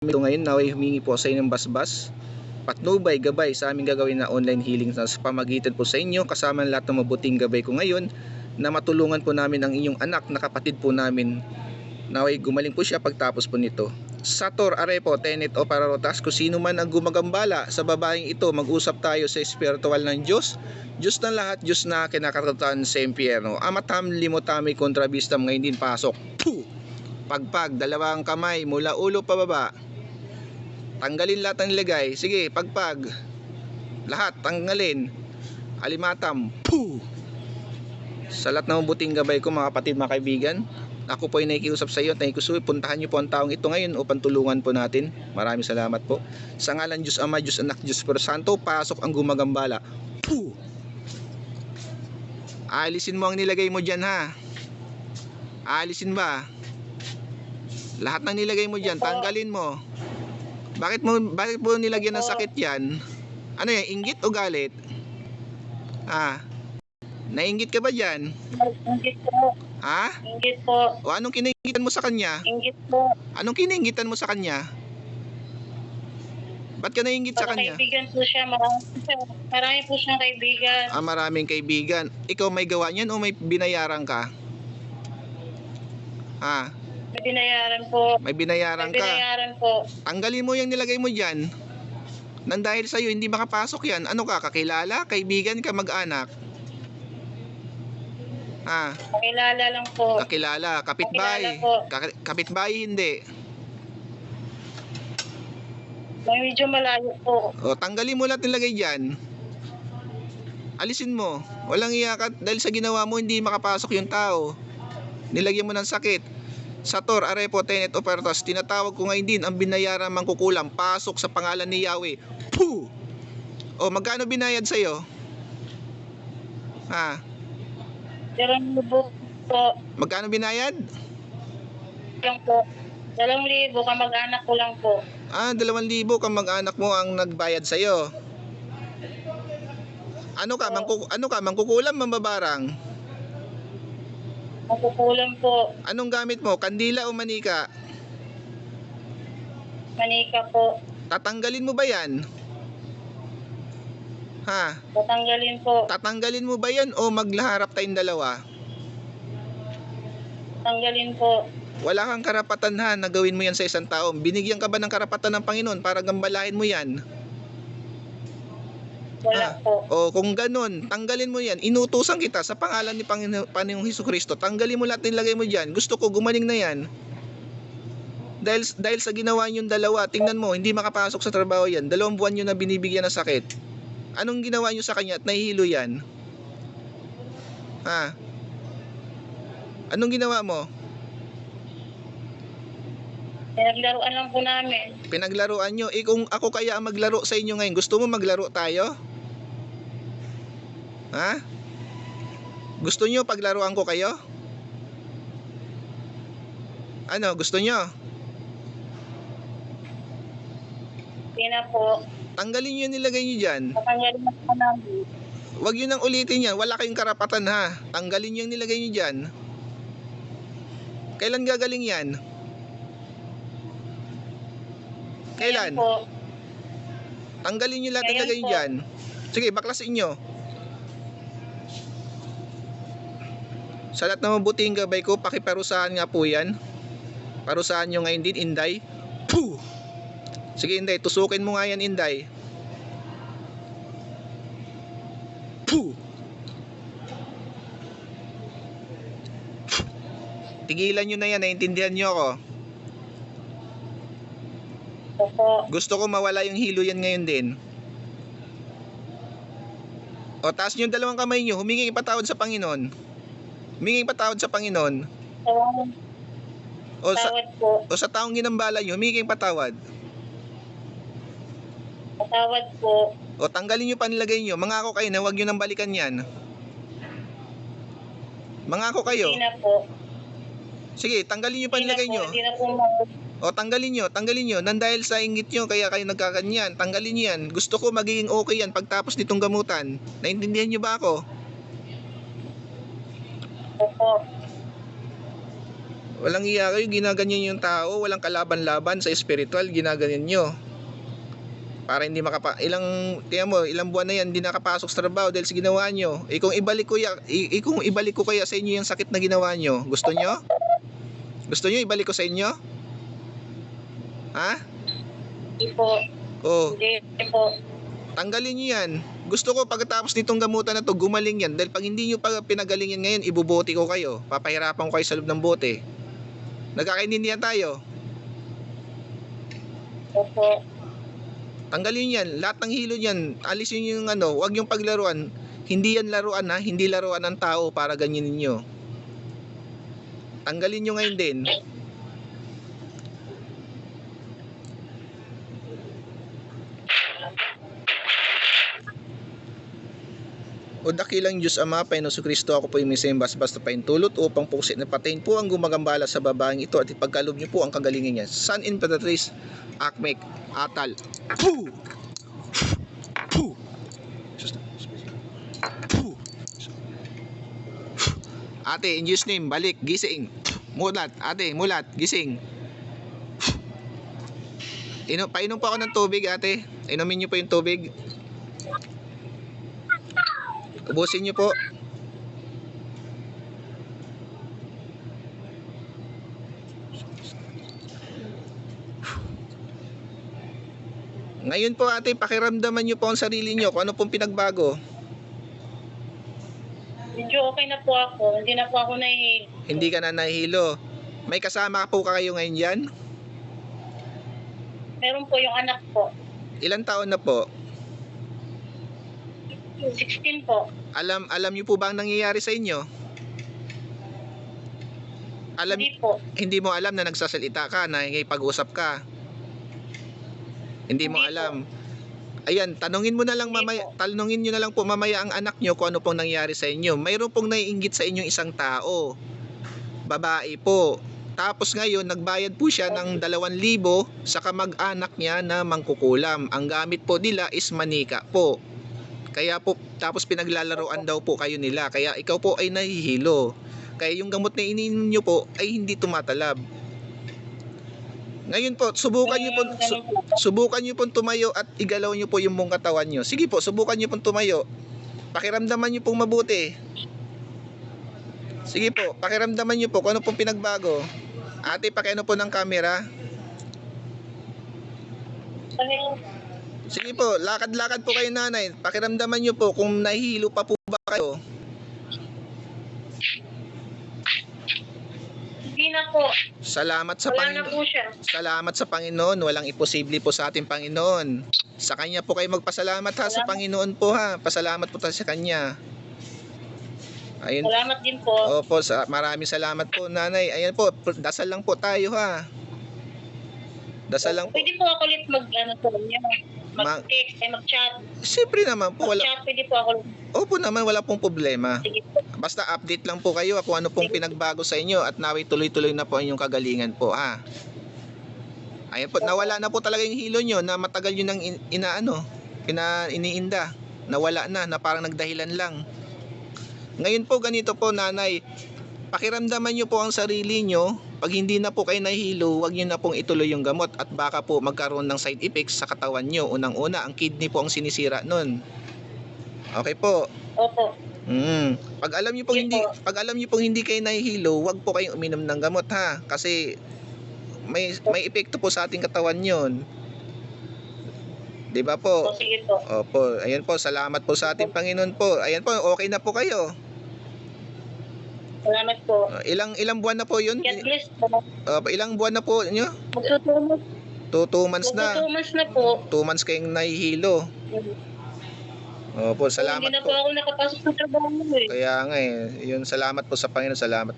Ito ngayon, naway humingi po sa inyong basbas, patnubay, gabay sa aming gagawin na online healing sa pamagitan po sa inyo, kasama ng lahat ng mabuting gabay ko ngayon, na matulungan po namin ang inyong anak na kapatid po namin. Naway gumaling po siya pagtapos po nito. Sator, Arepo, Tenet o Pararotas, kung sino man ang gumagambala sa babaeng ito, mag-usap tayo sa espiritual ng Diyos, Diyos ng lahat, Diyos na kinakatatan sa impyerno. Amatam, limotami, kontrabistam, ngayon din pasok. Puh! Pagpag, dalawang kamay mula ulo pababa. Tanggalin lahat ng nilagay. Sige, pagpag. Lahat, tanggalin. Alimatam. Puh! Sa lahat ng mabuting gabay ko, mga kapatid, mga kaibigan, ako po ay nakikiusap sa iyo at nakikiusap. Puntahan niyo po ang taong ito ngayon upang tulungan po natin. Maraming salamat po. Sa ngalan Diyos Ama, Diyos Anak, Diyos Espiritu Santo, pasok ang gumagambala. Puh! Alisin mo ang nilagay mo dyan, ha? Alisin ba? Lahat ng nilagay mo dyan, tanggalin mo. Bakit mo nilagyan ng sakit yan? Ano yan, inggit o galit? Nainggit ka ba dyan? Inggit po. Inggit po. O anong kinaingitan mo sa kanya? Inggit po. Anong kinaingitan mo sa kanya? Ba't ka nainggit sa kanya? Kaibigan po siya. Marami po siyang kaibigan. Maraming kaibigan. Ikaw may gawa niyan o may binayaran ka? May binayaran po. May binayaran ka? May binayaran po. Tanggalin mo yung nilagay mo dyan. Nang dahil sa'yo, hindi makapasok yan. Ano ka, kakilala? Kaibigan ka, mag-anak? Kakilala lang po. Kakilala, kapitbahay. Kapitbahay, hindi. May medyo malayo po. O, tanggalin mo lahat nilagay dyan. Alisin mo. Walang iyakat dahil sa ginawa mo, hindi makapasok yung tao. Nilagyan mo ng sakit. Sator, Arepo, Tenet, o Pararotas, tinatawag ko ngayon din ang binayaran mangkukulam. Pasok sa pangalan ni Yahweh. Puh! O, magkano binayad sa'yo? 2,000 po. Magkano binayad? Lang po. 2,000 kamag-anak ko lang po. 2,000 kang mag-anak mo ang nagbayad sa'yo. Ano ka, mangkukulam, mambabarang? Magkukulam po. Anong gamit mo? Kandila o manika? Manika po. Tatanggalin mo ba yan? Tatanggalin po. Tatanggalin mo ba yan o maglaharap tayong dalawa? Tatanggalin po. Wala kang karapatan na gawin mo yan sa isang tao. Binigyan ka ba ng karapatan ng Panginoon para gambalahin mo yan? Wala po. O kung ganun, tanggalin mo yan. Inutusan kita sa pangalan ni Panginoong Hesukristo. Tanggalin mo lahat ng lagay mo dyan. Gusto ko gumaling na yan. Dahil sa ginawa niyong dalawa, tingnan mo, hindi makapasok sa trabaho yan. 2 buwan nyo na binibigyan ng sakit. Anong ginawa niyo sa kanya at nahihilo yan? Anong ginawa mo? Pinaglaruan lang po namin. Pinaglaruan nyo. Kung ako kaya ang maglaro sa inyo ngayon, gusto mo maglaro tayo? Gusto nyo paglaruan ko kayo? Ano, gusto nyo? Hindi na po. Tanggalin nyo yung nilagay nyo dyan. Tatanggalin na po namin. Huwag nyo nang ulitin yan. Wala kayong karapatan, ha. Tanggalin nyo yung nilagay nyo dyan. Kailan gagaling yan? Kailan? Po. Tanggalin nyo lahat ng Ngayon nilagay nyo po. dyan. Sige, baklasin nyo. Sa lahat ng mabuting gabay ko, pakiparusahan nga po yan. Parusahan nyo ngayon din, Inday. Puh! Sige, Inday, tusukin mo nga yan, Inday. Puh! Tigilan nyo na yan, naiintindihan nyo ako. Opo. Gusto ko mawala yung hilo yan ngayon din. O, taas nyo yung 2 kamay nyo, humingi patawad sa Panginoon. Humingi patawad sa Panginoon. Patawad po. O sa taong ginambala nyo, humingi patawad. Patawad po. O tanggalin nyo panilagay nyo. Mangako kayo na huwag nyo nang balikan yan. Mangako kayo. Hindi na po. Sige, tanggalin nyo panilagay nyo. Hindi na po. O tanggalin nyo. Nang dahil sa inggit nyo, kaya kayo nagkakanyan. Tanggalin nyo yan. Gusto ko magiging okay yan pagtapos nitong gamutan. Naintindihan nyo ba ako? Opo. Walang iya kayo, ginaganyan yung tao, walang kalaban-laban sa spiritual, ginaganyan nyo. Para hindi tiyan mo, ilang buwan na yan, hindi nakapasok sa trabaho dahil sa ginawa nyo. Kung ibalik ko kaya sa inyo yung sakit na ginawa nyo, gusto nyo? Gusto nyo ibalik ko sa inyo? Ha? Hindi po. Oh, Hindi po. tanggalin nyo yan. Gusto ko pagkatapos nitong gamutan na to, gumaling yan. Dahil pag hindi nyo pa pinagaling yan ngayon, ibubote ko kayo. Papahirapan ko kayo sa loob ng bote. Nagkakaintindihan tayo? Opo. Tanggalin yan. Lahat ng hilo niyan, alisin yung huwag yung paglaruan. Hindi yan laruan ha, hindi laruan ng tao para ganyan ninyo. Tanggalin nyo ngayon din. O dakilang Diyos Ama, Panginoon Kristo, ako po yung misayang basta paintulot upang pusit na patayin po ang gumagambala sa babaeng ito at ipagkalob niyo po ang kagalingan niya. San Imperatrice, Akmek, Atal. Puh! Puh! Puh! Ate, in Jesus name, balik, gising. Mulat, ate, mulat, gising. Painom po ako ng tubig, ate. Inumin niyo po yung tubig. Ubusin niyo po. Ngayon po ate, pakiramdaman niyo po ang sarili niyo kung ano pong pinagbago. Medyo okay na po ako. Hindi na po ako nahihilo. Hindi ka na nahihilo. May kasama po kayo ngayon yan? Meron po yung anak ko. Ilang taon na po? 16 po. Alam niyo po ba ang nangyayari sa inyo? Hindi po. Hindi mo alam na nagsasalita ka, na pag-usap ka. Hindi mo Hindi alam. Ayan, tanungin niyo na lang po mamaya ang anak niyo kung ano pong nangyari sa inyo. Mayroon pong naiinggit sa inyong isang tao. Babae po. Tapos ngayon, nagbayad po siya ng 2,000 sa kamag-anak niya na mangkukulam. Ang gamit po nila is manika po. Kaya po, tapos pinaglalaroan daw po kayo nila. Kaya ikaw po ay nahihilo. Kaya yung gamot na iniinom nyo po ay hindi tumatalab. Ngayon po, subukan nyo po tumayo at igalaw nyo po yung buong katawan nyo. Sige po, subukan nyo po tumayo. Pakiramdaman nyo pong mabuti. Sige po, pakiramdaman nyo po kung ano pong pinagbago. Ate, pakiano po ng camera. Sige po, lakad-lakad po kayo nanay. Pakiramdaman nyo po kung nahihilo pa po ba kayo. Hindi na po. Salamat sa Wala na po Panginoon. siya. Salamat sa Panginoon. Walang imposible po sa ating Panginoon. Sa Kanya po kayo magpasalamat ha. Sa Panginoon po ha. Pasalamat po tayo sa Kanya. Ayun. Salamat din po. Opo, maraming salamat po nanay. Ayan po, dasal lang po tayo ha. Dasal lang po. Pwede po ako ulit mag-text, mag-chat. Siyempre naman po. Mag-chat, pwede po ako. Opo naman, wala pong problema. Sige po. Basta update lang po kayo kung ano pong pinagbago sa inyo at naway tuloy-tuloy na po ang inyong kagalingan po ha. Ayan po, nawala na po talaga yung hilo nyo na matagal nyo nang iniinda. Nawala na parang nagdahilan lang. Ngayon po ganito po nanay, pakiramdaman nyo po ang sarili nyo. Pag hindi na po kayo nahihilo, huwag nyo na pong ituloy yung gamot at baka po magkaroon ng side effects sa katawan nyo. Unang-una, ang kidney po ang sinisira nun. Okay po. Opo. Pag alam niyo pong hindi kayo nahihilo, huwag po kayong uminom ng gamot ha, kasi may epekto po sa ating katawan 'yon. 'Di ba po? Sige po. Opo, ayan po, salamat po sa ating Panginoon po. Ayan po, okay na po kayo. Salamat po. Ilang buwan na po 'yun? God bless po. Ilang buwan na po niyo? Magtutumas. 2 months na. 2 months na po. 2 months kayong nahihilo. Opo, salamat Hindi na po. po ako nakapasok sa trabaho eh. Kaya nga yun, salamat po sa Panginoon, salamat.